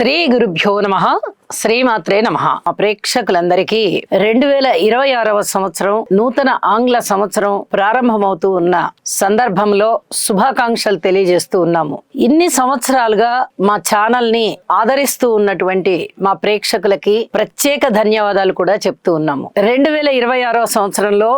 శ్రీ గురుభ్యో నమః. శ్రీమాత్రే నమః. ప్రేక్షకులందరికీ 2026వ సంవత్సరం నూతన ఆంగ్ల సంవత్సరం ప్రారంభమవుతూ ఉన్న సందర్భంలో శుభాకాంక్షలు తెలియజేస్తూ ఉన్నాము. ఇన్ని సంవత్సరాలుగా మా ఛానల్ ని ఆదరిస్తూ ఉన్నటువంటి మా ప్రేక్షకులకి ప్రత్యేక ధన్యవాదాలు కూడా చెప్తూ ఉన్నాము. 2026వ సంవత్సరంలో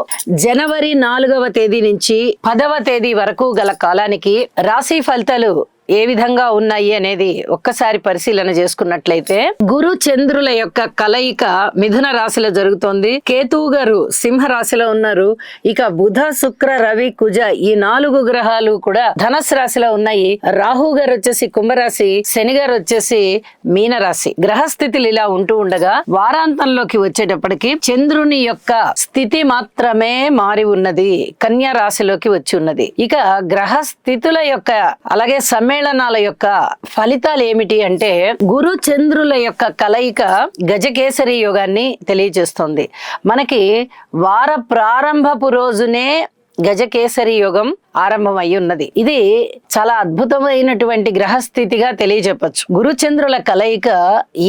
జనవరి 4వ తేదీ నుంచి 10వ తేదీ వరకు గల కాలానికి రాశి ఫలితాలు ఏ విధంగా ఉన్నాయి అనేది ఒక్కసారి పరిశీలన చేసుకున్నట్లయితే, గురు చంద్రుల యొక్క కలయిక మిథున రాశిలో జరుగుతోంది. కేతువు గారు సింహ రాశిలో ఉన్నారు. ఇక బుధ శుక్ర రవి కుజ ఈ 4 గ్రహాలు కూడా ధనస్సు రాశిలో ఉన్నాయి. రాహు గారు వచ్చేసి కుంభరాశి, శని గారు వచ్చేసి మీనరాశి. గ్రహస్థితులు ఇలా ఉంటూ ఉండగా వారాంతంలోకి వచ్చేటప్పటికి చంద్రుని యొక్క స్థితి మాత్రమే మారి ఉన్నది, కన్యా రాశిలోకి వచ్చి ఉన్నది. ఇక గ్రహస్థితుల యొక్క అలాగే సమ్మేళనాల యొక్క ఫలితాలు ఏమిటి అంటే, గురు చంద్రుల యొక్క కలయిక గజకేసరి యోగాన్ని తెలియజేస్తుంది. మనకి వార ప్రారంభపు రోజునే గజకేసరి యోగం ఆరంభమై ఉన్నది. ఇది చాలా అద్భుతమైనటువంటి గ్రహస్థితిగా తెలియజెప్పచ్చు. గురుచంద్రుల కలయిక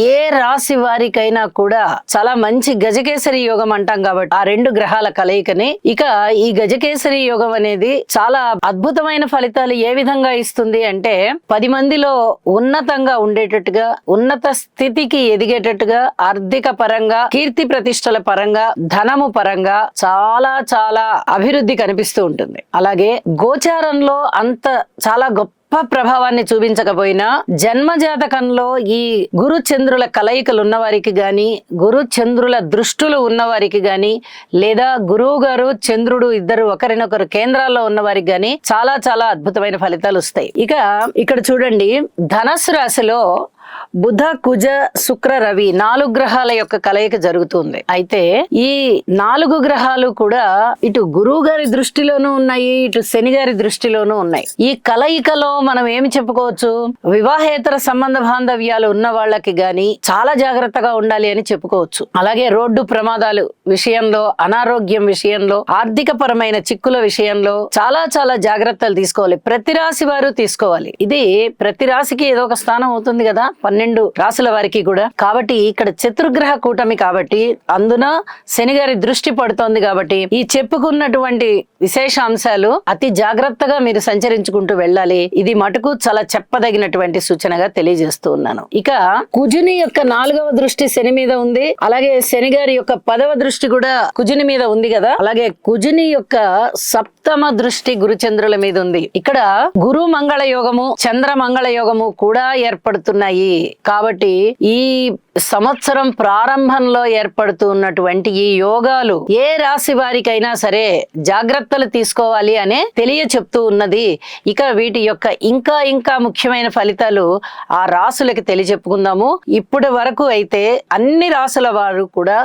ఏ రాశి వారికైనా కూడా చాలా మంచి గజకేసరి యోగం అంటాం కాబట్టి ఆ 2 గ్రహాల కలయికని, ఇక ఈ గజకేసరి యోగం అనేది చాలా అద్భుతమైన ఫలితాలు ఏ విధంగా ఇస్తుంది అంటే, 10 మందిలో ఉన్నతంగా ఉండేటట్టుగా, ఉన్నత స్థితికి ఎదిగేటట్టుగా, ఆర్థిక పరంగా, కీర్తి ప్రతిష్టల పరంగా, ధనము పరంగా చాలా చాలా అభివృద్ధి కనిపిస్తూ ఉంటుంది. అలాగే గోచారంలో అంత చాలా గొప్ప ప్రభావాన్ని చూపించకపోయినా జన్మ జాతకంలో ఈ గురు చంద్రుల కలయికలు ఉన్నవారికి గాని, గురు చంద్రుల దృష్టులు ఉన్నవారికి గాని, లేదా గురువు గారు చంద్రుడు ఇద్దరు ఒకరినొకరు కేంద్రాల్లో ఉన్నవారికి గాని చాలా చాలా అద్భుతమైన ఫలితాలు వస్తాయి. ఇక ఇక్కడ చూడండి, ధనస్సు రాశిలో బుధ కుజ శుక్ర రవి 4 గ్రహాల యొక్క కలయిక జరుగుతుంది. అయితే ఈ 4 గ్రహాలు కూడా ఇటు గురువు గారి దృష్టిలోనూ ఉన్నాయి, ఇటు శని గారి దృష్టిలోనూ ఉన్నాయి. ఈ కలయికలో మనం ఏమి చెప్పుకోవచ్చు, వివాహేతర సంబంధ బాంధవ్యాలు ఉన్న వాళ్ళకి గాని చాలా జాగ్రత్తగా ఉండాలి అని చెప్పుకోవచ్చు. అలాగే రోడ్డు ప్రమాదాలు విషయంలో, అనారోగ్యం విషయంలో, ఆర్థిక పరమైన చిక్కుల విషయంలో చాలా చాలా జాగ్రత్తలు తీసుకోవాలి. ప్రతి రాశి వారు తీసుకోవాలి. ఇది ప్రతి రాశికి ఏదో ఒక స్థానం అవుతుంది కదా 12 రాశుల వారికి కూడా. కాబట్టి ఇక్కడ చతుర్గ్రహ కూటమి కాబట్టి, అందున శని గారి దృష్టి పడుతోంది కాబట్టి ఈ చెప్పుకున్నటువంటి విశేషాంశాలు అతి జాగ్రత్తగా మీరు సంచరించుకుంటూ వెళ్ళాలి. ఇది మటుకు చాలా చెప్పదగినటువంటి సూచనగా తెలియజేస్తూ ఉన్నాను. ఇక కుజుని యొక్క 4వ దృష్టి శని మీద ఉంది. అలాగే శని గారి యొక్క 10వ దృష్టి కూడా కుజుని మీద ఉంది కదా. అలాగే కుజుని యొక్క సప్తమ దృష్టి గురుచంద్రుల మీద ఉంది. ఇక్కడ గురు మంగళ యోగము, చంద్ర మంగళ యోగము కూడా ఏర్పడుతున్నాయి. కాబట్టి ఈ సంవత్సరం ప్రారంభంలో ఏర్పడుతూ ఉన్నటువంటి ఈ యోగాలు ఏ రాశి వారికైనా సరే జాగ్రత్తలు తీసుకోవాలి అనే చెప్తూ ఉన్నది. ఇక వీటి యొక్క ఇంకా ముఖ్యమైన ఫలితాలు ఆ రాశులకి తెలియజెప్పుకుందాము. ఇప్పటి వరకు అయితే అన్ని రాశుల వారు కూడా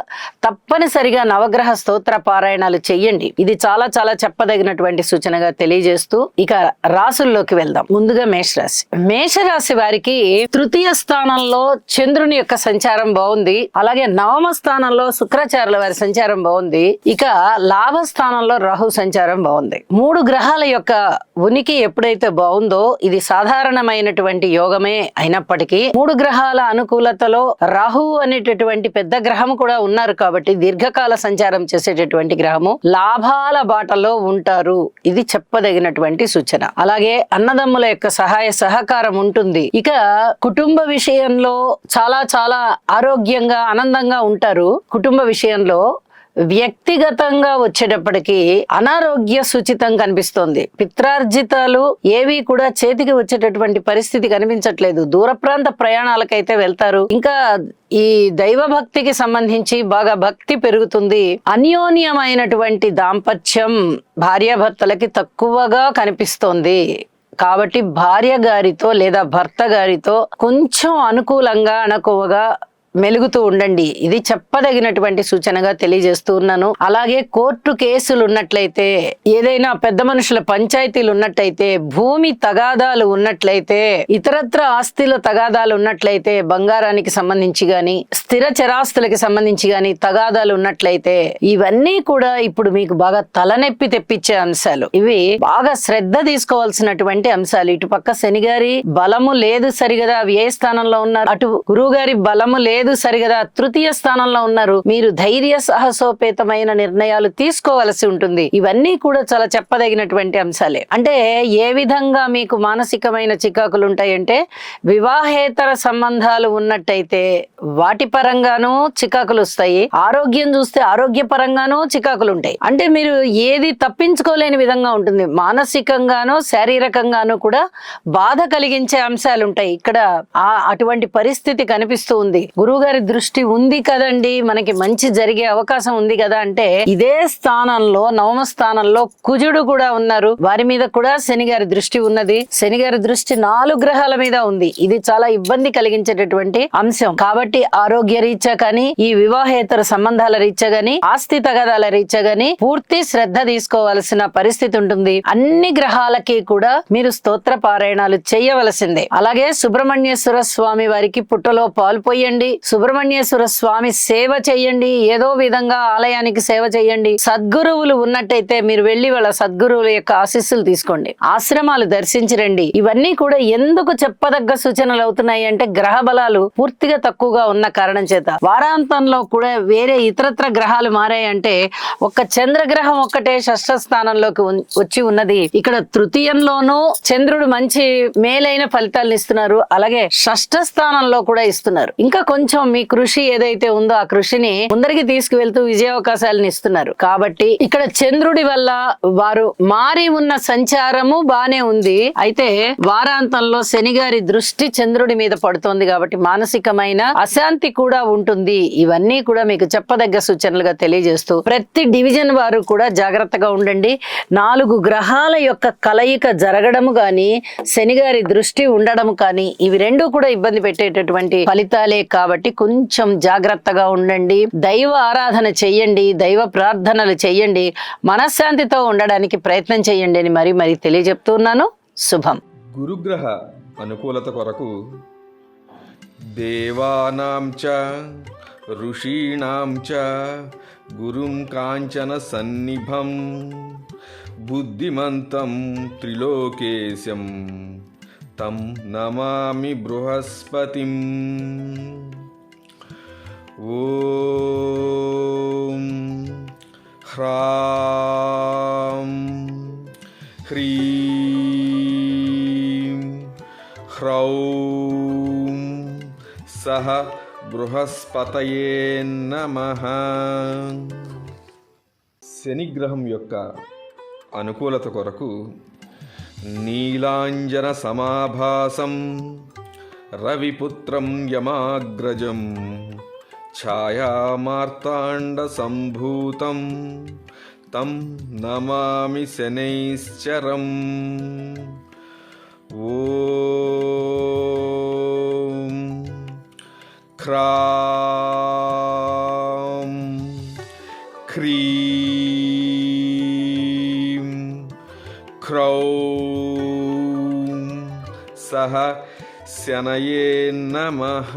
తప్పనిసరిగా నవగ్రహ స్తోత్ర పారాయణాలు చెయ్యండి. ఇది చాలా చాలా చెప్పదగినటువంటి సూచనగా తెలియజేస్తూ ఇక రాశుల్లోకి వెళ్దాం. ముందుగా మేషరాశి. మేషరాశి వారికి తృతీయ స్థానంలో చంద్రుని యొక్క సంచారం బాగుంది. అలాగే 9వ స్థానంలో శుక్రాచార్యుల వారి సంచారం బాగుంది. ఇక లాభ స్థానంలో రాహు సంచారం బాగుంది. 3 గ్రహాల యొక్క ఉనికి ఎప్పుడైతే బాగుందో ఇది సాధారణమైనటువంటి యోగమే అయినప్పటికీ 3 గ్రహాల అనుకూలతలో రాహు అనేటటువంటి పెద్ద గ్రహం కూడా ఉన్నారు కాబట్టి దీర్ఘకాల సంచారం చేసేటటువంటి గ్రహము లాభాల బాటలో ఉంటారు. ఇది చెప్పదగినటువంటి సూచన. అలాగే అన్నదమ్ముల యొక్క సహాయ సహకారం ఉంటుంది. ఇక కుటుంబ విషయంలో చాలా చాలా ఆరోగ్యంగా ఆనందంగా ఉంటారు. కుటుంబ విషయంలో వ్యక్తిగతంగా వచ్చేటప్పటికి అనారోగ్య సూచితం కనిపిస్తోంది. పిత్రార్జితాలు ఏవి కూడా చేతికి వచ్చేటటువంటి పరిస్థితి కనిపించట్లేదు. దూర ప్రాంత ప్రయాణాలకైతే వెళ్తారు. ఇంకా ఈ దైవ భక్తికి సంబంధించి బాగా భక్తి పెరుగుతుంది. అన్యోన్యమైనటువంటి దాంపత్యం భార్యాభర్తలకి తక్కువగా కనిపిస్తోంది. కాబట్టి భార్య గారితో లేదా భర్త గారితో కొంచెం అనుకూలంగా అణకువగా మెలుగుతూ ఉండండి. ఇది చెప్పదగినటువంటి సూచనగా తెలియజేస్తూ ఉన్నాను. అలాగే కోర్టు కేసులు ఉన్నట్లయితే, ఏదైనా పెద్ద మనుషుల పంచాయతీలు ఉన్నట్లయితే, భూమి తగాదాలు ఉన్నట్లయితే, ఇతరత్ర ఆస్తుల తగాదాలు ఉన్నట్లయితే, బంగారానికి సంబంధించి గాని స్థిర చరాస్తులకి సంబంధించి గాని తగాదాలు ఉన్నట్లయితే, ఇవన్నీ కూడా ఇప్పుడు మీకు బాగా తలనొప్పి తెప్పించే అంశాలు. ఇవి బాగా శ్రద్ధ తీసుకోవాల్సినటువంటి అంశాలు. ఇటు పక్క శని గారి బలము లేదు సరిగదా, వ్యయ స్థానంలో ఉన్నారు. అటు గురువు గారి బలము లేదు సరిగదా, తృతీయ స్థానంలో ఉన్నారు. మీరు ధైర్య సాహసోపేతమైన నిర్ణయాలు తీసుకోవలసి ఉంటుంది. ఇవన్నీ కూడా చాలా చెప్పదగినటువంటి అంశాలే. అంటే ఏ విధంగా మీకు మానసికమైన చికాకులు ఉంటాయంటే, వివాహేతర సంబంధాలు ఉన్నట్టయితే వాటి పరంగానూ చికాకులు వస్తాయి. ఆరోగ్యం చూస్తే ఆరోగ్య పరంగానూ చికాకులు ఉంటాయి. అంటే మీరు ఏది తప్పించుకోలేని విధంగా ఉంటుంది. మానసికంగానూ శారీరకంగానూ కూడా బాధ కలిగించే అంశాలు ఉంటాయి. ఇక్కడ అటువంటి పరిస్థితి కనిపిస్తూ ఉంది. గురువు గారి దృష్టి ఉంది కదండి, మనకి మంచి జరిగే అవకాశం ఉంది కదా అంటే, ఇదే స్థానంలో నవమ స్థానంలో కుజుడు కూడా ఉన్నారు. వారి మీద కూడా శని గారి దృష్టి ఉన్నది. శని గారి దృష్టి 4 గ్రహాల మీద ఉంది. ఇది చాలా ఇబ్బంది కలిగించేటటువంటి అంశం. కాబట్టి ఆరోగ్య రీత్యా కానీ, ఈ వివాహేతర సంబంధాల రీత్యా గాని, ఆస్తి తగాదాల రీత్యా గాని పూర్తి శ్రద్ధ తీసుకోవాల్సిన పరిస్థితి ఉంటుంది. అన్ని గ్రహాలకి కూడా మీరు స్తోత్ర పారాయణాలు చేయవలసిందే. అలాగే సుబ్రహ్మణ్యేశ్వర స్వామి వారికి పుట్టలో పాలు పోయండి. సుబ్రహ్మణ్యేశ్వర స్వామి సేవ చేయండి. ఏదో విధంగా ఆలయానికి సేవ చేయండి. సద్గురువులు ఉన్నట్టయితే మీరు వెళ్లి వాళ్ళ సద్గురువుల యొక్క ఆశీస్సులు తీసుకోండి. ఆశ్రమాలు దర్శించి రండి. ఇవన్నీ కూడా ఎందుకు చెప్పదగ్గ సూచనలు అవుతున్నాయి అంటే, గ్రహ బలాలు పూర్తిగా తక్కువగా ఉన్న కారణం చేత. వారాంతంలో కూడా వేరే ఇతరత్ర గ్రహాలు మారాయంటే, ఒక్క చంద్రగ్రహం ఒక్కటే షష్ఠ స్థానంలోకి వచ్చి ఉన్నది. ఇక్కడ తృతీయంలోనూ చంద్రుడు మంచి మేలైన ఫలితాలను ఇస్తున్నారు. అలాగే షష్ఠ స్థానంలో కూడా ఇస్తున్నారు. ఇంకా కొంచెం మీ కృషి ఏదైతే ఉందో ఆ కృషిని ముందరికి తీసుకువెళ్తూ విజయావకాశాలను ఇస్తున్నారు. కాబట్టి ఇక్కడ చంద్రుడి వల్ల వారు మారి ఉన్న సంచారము బానే ఉంది. అయితే వారాంతంలో శని గారి దృష్టి చంద్రుడి మీద పడుతోంది కాబట్టి మానసికమైన అశాంతి కూడా ఉంటుంది. ఇవన్నీ కూడా మీకు చెప్పదగ్గ సూచనలుగా తెలియజేస్తూ, ప్రతి డివిజన్ వారు కూడా జాగ్రత్తగా ఉండండి. 4 గ్రహాల యొక్క కలయిక జరగడము గాని, శని గారి దృష్టి ఉండడము కానీ, ఇవి రెండు కూడా ఇబ్బంది పెట్టేటటువంటి ఫలితాలే. కాబట్టి కొంచెం జాగ్రత్తగా ఉండండి. దైవ ఆరాధన చెయ్యండి. దైవ ప్రార్థనలు చెయ్యండి. మనశ్శాంతితో ఉండడానికి ప్రయత్నం చేయండి అని మరీ తెలియజెప్తున్నాను. శుభం. గురుగ్రహ అనుకూలత కొరకు దేవానాం చ ఋషీణాం చ గురుం కాంచన సన్నిభం బుద్ధిమంతం త్రిలోకేశం తం నమామి బృహస్పతిం. ఓం హ్రాం హ్రీం హ్రౌం సహ బృహస్పతయే నమః. శనిగ్రహం యొక్క అనుకూలత కొరకు నీలాంజన సమాభాసం రవిపుత్రం యమాగ్రజం ఛాయామార్తాండ సంభూతం తం నమామి శనైశ్చరం. ఓం హ్రాం హ్రీం హ్రౌం సహ శనయే నమః.